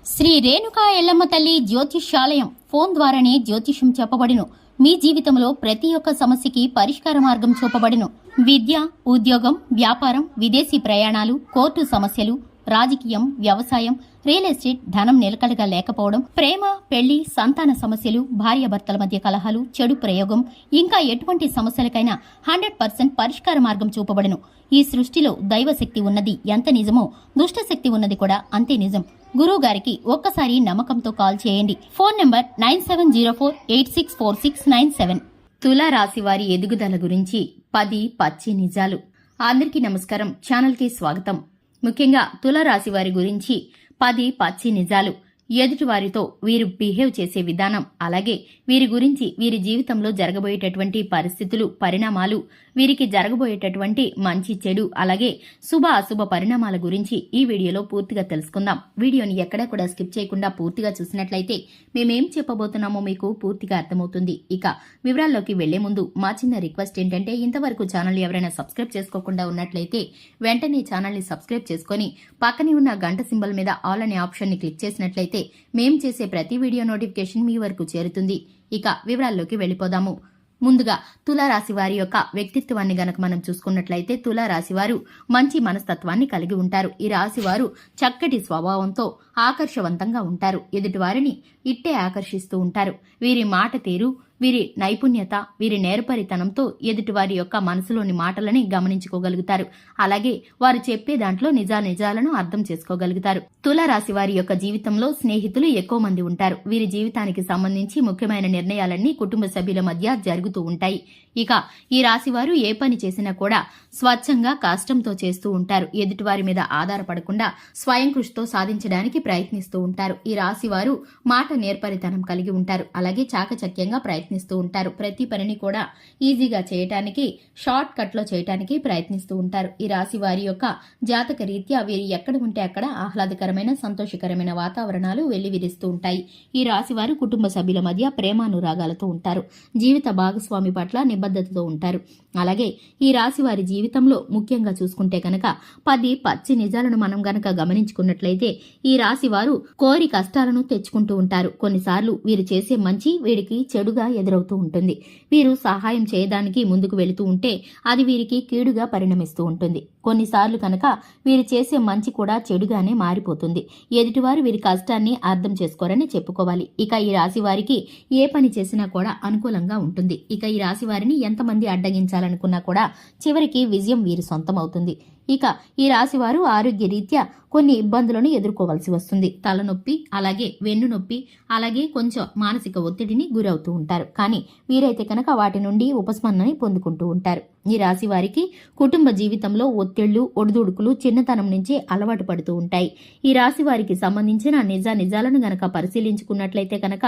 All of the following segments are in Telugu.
శ్రీ రేణుకా ఎల్లమ్మ తల్లి జ్యోతిష్యాలయం ఫోన్ ద్వారానే జ్యోతిష్యం చెప్పబడును. మీ జీవితంలో ప్రతి ఒక్క సమస్యకి పరిష్కార మార్గం చూపబడును. విద్య, ఉద్యోగం, వ్యాపారం, విదేశీ ప్రయాణాలు, కోర్టు సమస్యలు, రాజకీయం, వ్యవసాయం, రియల్ ఎస్టేట్, ధనం నిలకడగా లేకపోవడం, ప్రేమ, పెళ్లి, సంతాన సమస్యలు, భార్యాభర్తల మధ్య కలహాలు, చెడు ప్రయోగం, ఇంకా ఎటువంటి సమస్యలకైనా 100% పరిష్కార మార్గం చూపబడును. ఈ సృష్టిలో దైవశక్తి ఉన్నది ఎంత నిజమో దుష్ట శక్తి ఉన్నది కూడా అంతే నిజం. గురువు గారికి ఒక్కసారి నమ్మకంతో కాల్ చేయండి. Phone number 9704864697. తులా రాశి వారి ఎదుగుదల గురించి 10 పచ్చి నిజాలు. అందరికీ నమస్కారం. ఛానల్ కి స్వాగతం. ముఖ్యంగా తులారాశి వారి గురించి 10 పచ్చి నిజాలు. ఎదుటివారితో వీరు బిహేవ్ చేసే విధానం, అలాగే వీరి గురించి వీరి జీవితంలో జరగబోయేటటువంటి పరిస్థితులు, పరిణామాలు, వీరికి జరగబోయేటటువంటి మంచి చెడు, అలాగే శుభ అశుభ పరిణామాల గురించి ఈ వీడియోలో పూర్తిగా తెలుసుకుందాం. వీడియోని ఎక్కడా కూడా స్కిప్ చేయకుండా పూర్తిగా చూసినట్లయితే మేమేం చెప్పబోతున్నామో మీకు పూర్తిగా అర్థమవుతుంది. ఇక వివరాల్లోకి వెళ్లే ముందు మా చిన్న రిక్వెస్ట్ ఏంటంటే, ఇంతవరకు ఛానల్ ఎవరైనా సబ్స్క్రైబ్ చేసుకోకుండా ఉన్నట్లయితే వెంటనే ఛానల్ ని సబ్స్క్రైబ్ చేసుకుని పక్కనే ఉన్న గంట సింబల్ మీద ఆల్ అనే ఆప్షన్ ని క్లిక్ చేసినట్లయితే మేం చేసే ప్రతి వీడియో నోటిఫికేషన్ మీ వరకు చేరుతుంది. ఇక వివరాల్లోకి వెళ్లిపోదాము. ముందుగా తులారాశి వారి యొక్క వ్యక్తిత్వాన్ని గనక మనం చూసుకున్నట్లయితే తులారాశి వారు మంచి మనస్తత్వాన్ని కలిగి ఉంటారు. ఈ రాశి వారు చక్కటి స్వభావంతో ఆకర్షవంతంగా ఉంటారు. ఎదుటివారిని ఇట్టే ఆకర్షిస్తూ ఉంటారు. వీరి మాట తీరు, వీరి నైపుణ్యత, వీరి నేర్పరితనంతో ఎదుటివారి యొక్క మనసులోని మాటలని గమనించుకోగలుగుతారు. అలాగే వారు చెప్పే దాంట్లో నిజాలను అర్థం చేసుకోగలుగుతారు. తులారాశి వారి యొక్క జీవితంలో స్నేహితులు ఎక్కువ మంది ఉంటారు. వీరి జీవితానికి సంబంధించి ముఖ్యమైన నిర్ణయాలన్నీ కుటుంబ సభ్యుల మధ్య జరుగుతూ ఉంటాయి. ఇక ఈ రాశి వారు ఏ పని చేసినా కూడా స్వచ్ఛంగా కష్టంతో చేస్తూ ఉంటారు. ఎదుటివారి మీద ఆధారపడకుండా స్వయం కృషితో సాధించడానికి ప్రయత్నిస్తూ ఉంటారు. ఈ రాశి వారు మాట నేర్పరితనం కలిగి ఉంటారు. అలాగే చాకచక్యంగా ప్రయత్నిస్తూ ఉంటారు. ప్రతి పనిని కూడా ఈజీగా చేయటానికి, షార్ట్ కట్ లో చేయటానికి ప్రయత్నిస్తూ ఉంటారు. ఈ రాశి వారి యొక్క జాతక రీత్యా వీరు ఎక్కడ ఉంటే అక్కడ ఆహ్లాదకరమైన, సంతోషకరమైన వాతావరణాలు వెల్లివిరుస్తూ ఉంటాయి. ఈ రాశి వారు కుటుంబ సభ్యుల మధ్య ప్రేమానురాగాలతో ఉంటారు. జీవిత భాగస్వామి పట్ల నిబద్ధతతో ఉంటారు. అలాగే ఈ రాశి వారి జీవితంలో ముఖ్యంగా చూసుకుంటే కనుక 10 పచ్చి నిజాలను మనం గనక గమనించుకున్నట్లయితే ఈ రాశి వారు కోరి కష్టాలను తెచ్చుకుంటూ ఉంటారు. కొన్నిసార్లు వీరు చేసే మంచి వీరికి చెడుగా ఎదురవుతూ ఉంటుంది. వీరు సహాయం చేయడానికి ముందుకు వెళుతూ ఉంటే అది వీరికి కీడుగా పరిణమిస్తూ ఉంటుంది. కొన్నిసార్లు కనుక వీరు చేసే మంచి కూడా చెడుగానే మారిపోతుంది. ఎదుటివారు వీరి కష్టాన్ని అర్థం చేసుకోరని చెప్పుకోవాలి. ఇక ఈ రాశి వారికి ఏ పని చేసినా కూడా అనుకూలంగా ఉంటుంది. ఇక ఈ రాశి వారిని ఎంతమంది అడ్డగించాలనుకున్నా కూడా చివరికి విజయం వీరి సొంతమవుతుంది. ఇక ఈ రాశి వారు ఆరోగ్య రీత్యా కొన్ని ఇబ్బందులను ఎదుర్కోవాల్సి వస్తుంది. తలనొప్పి, అలాగే వెన్ను నొప్పి, అలాగే కొంచెం మానసిక ఒత్తిడిని గురవుతూ ఉంటారు. కానీ వీరైతే కనుక వాటి నుండి ఉపశమనాన్ని పొందుకుంటూ ఉంటారు. ఈ రాశి వారికి కుటుంబ జీవితంలో ఒత్తిళ్లు, ఒడిదుడుకులు చిన్నతనం నుంచే అలవాటు పడుతూ ఉంటాయి. ఈ రాశి వారికి సంబంధించిన నిజాలను గనక పరిశీలించుకున్నట్లయితే కనుక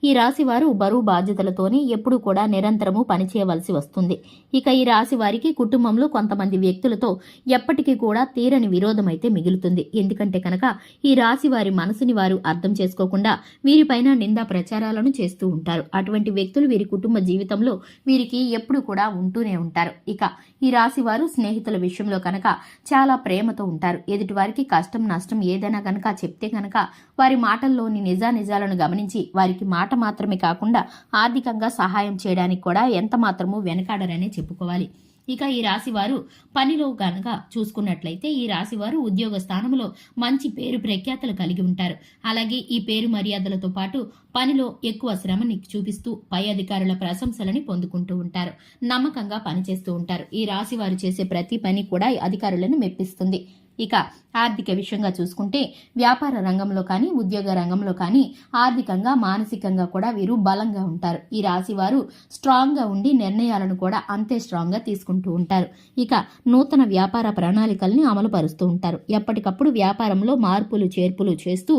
ఈ రాశి వారు బరువు బాధ్యతలతోనే ఎప్పుడూ కూడా నిరంతరము పనిచేయవలసి వస్తుంది. ఇక ఈ రాశి వారికి కుటుంబంలో కొంతమంది వ్యక్తులతో ఎప్పటికీ కూడా తీరని విరోధం అయితే మిగులుతుంది. ఎందుకంటే కనుక ఈ రాశి వారి మనసుని వారు అర్థం చేసుకోకుండా వీరిపైన నిందా ప్రచారాలను చేస్తూ ఉంటారు. అటువంటి వ్యక్తులు వీరి కుటుంబ జీవితంలో వీరికి ఎప్పుడు కూడా ఉంటూనే ఉంటారు. ఇక ఈ రాశి వారు స్నేహితుల విషయంలో కనుక చాలా ప్రేమతో ఉంటారు. ఎదుటి వారికి కష్టం, నష్టం ఏదైనా కనుక చెప్తే కనుక వారి మాటల్లోని నిజాలను గమనించి వారికి మాట మాత్రమే కాకుండా ఆర్థికంగా సహాయం చేయడానికి కూడా ఎంత మాత్రమూ వెనకాడరనే చెప్పుకోవాలి. ఇక ఈ రాశి వారు పనిలో గనక చూసుకున్నట్లయితే ఈ రాశి వారు ఉద్యోగ స్థానంలో మంచి పేరు ప్రఖ్యాతలు కలిగి ఉంటారు. అలాగే ఈ పేరు మర్యాదలతో పాటు పనిలో ఎక్కువ శ్రమని చూపిస్తూ పై అధికారుల ప్రశంసలని పొందుకుంటూ ఉంటారు. నమ్మకంగా పనిచేస్తూ ఉంటారు. ఈ రాశి వారు చేసే ప్రతి పని కూడా అధికారులను మెప్పిస్తుంది. ఇక ఆర్థిక విషయంగా చూసుకుంటే వ్యాపార రంగంలో కానీ, ఉద్యోగ రంగంలో కానీ ఆర్థికంగా, మానసికంగా కూడా వీరు బలంగా ఉంటారు. ఈ రాశి వారు స్ట్రాంగ్ గా ఉండి నిర్ణయాలను కూడా అంతే స్ట్రాంగ్ గా తీసుకుంటూ ఉంటారు. ఇక నూతన వ్యాపార ప్రణాళికల్ని అమలు పరుస్తూ ఉంటారు. ఎప్పటికప్పుడు వ్యాపారంలో మార్పులు, చేర్పులు చేస్తూ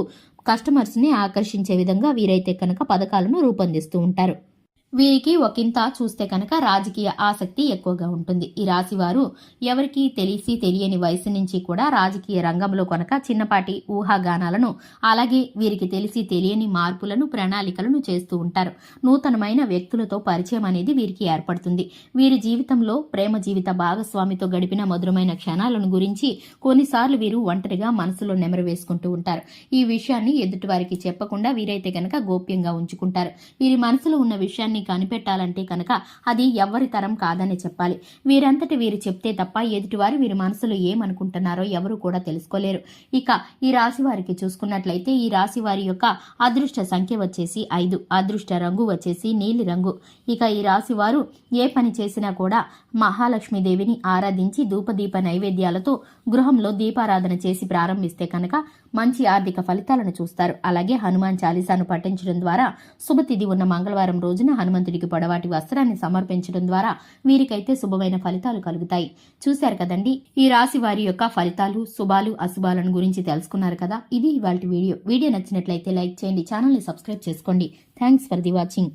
కస్టమర్స్ ని ఆకర్షించే విధంగా వీరైతే కనుక పథకాలను రూపొందిస్తూ ఉంటారు. వీరికి ఒకంత చూస్తే కనుక రాజకీయ ఆసక్తి ఎక్కువగా ఉంటుంది. ఈ రాశి వారు ఎవరికీ తెలిసి తెలియని వయసు నుంచి కూడా రాజకీయ రంగంలో కనుక చిన్నపాటి ఊహాగానాలను, అలాగే వీరికి తెలిసి తెలియని మార్పులను, ప్రణాళికలను చేస్తూ ఉంటారు. నూతనమైన వ్యక్తులతో పరిచయం అనేది వీరికి ఏర్పడుతుంది. వీరి జీవితంలో ప్రేమ జీవిత భాగస్వామితో గడిపిన మధురమైన క్షణాలను గురించి కొన్నిసార్లు వీరు ఒంటరిగా మనసులో నెమరు వేసుకుంటూ ఉంటారు. ఈ విషయాన్ని ఎదుటి వారికి చెప్పకుండా వీరైతే కనుక గోప్యంగా ఉంచుకుంటారు. వీరి మనసులో ఉన్న విషయాన్ని కనిపెట్టాలంటే కనుక అది ఎవ్వరి తరం కాదని చెప్పాలి. వీరంతటి వీరు చెప్తే తప్ప ఎదుటివారు వీరి మనసులో ఏమనుకుంటున్నారో ఎవరు కూడా తెలుసుకోలేరు. ఇక ఈ రాశి వారికి చూసుకున్నట్లయితే ఈ రాశి వారి యొక్క అదృష్ట సంఖ్య వచ్చేసి 5, అదృష్ట రంగు వచ్చేసి నీలి రంగు. ఇక ఈ రాశి వారు ఏ పని చేసినా కూడా మహాలక్ష్మీదేవిని ఆరాధించి ధూపదీప నైవేద్యాలతో గృహంలో దీపారాధన చేసి ప్రారంభిస్తే కనుక మంచి ఆర్థిక ఫలితాలను చూస్తారు. అలాగే హనుమాన్ చాలీసాను పఠించడం ద్వారా, శుభతిథి ఉన్న మంగళవారం రోజున హనుమంతుడికి పొడవాటి వస్త్రాన్ని సమర్పించడం ద్వారా వీరికైతే శుభమైన ఫలితాలు కలుగుతాయి. చూశారు కదండి, ఈ రాశి వారి యొక్క ఫలితాలు, శుభాలు, అశుభాలను గురించి తెలుసుకున్నారు కదా. ఇది ఇవాల్టి వీడియో. వీడియో నచ్చినట్లయితే లైక్ చేయండి, ఛానల్ని సబ్స్క్రైబ్ చేసుకోండి. Thanks for the watching.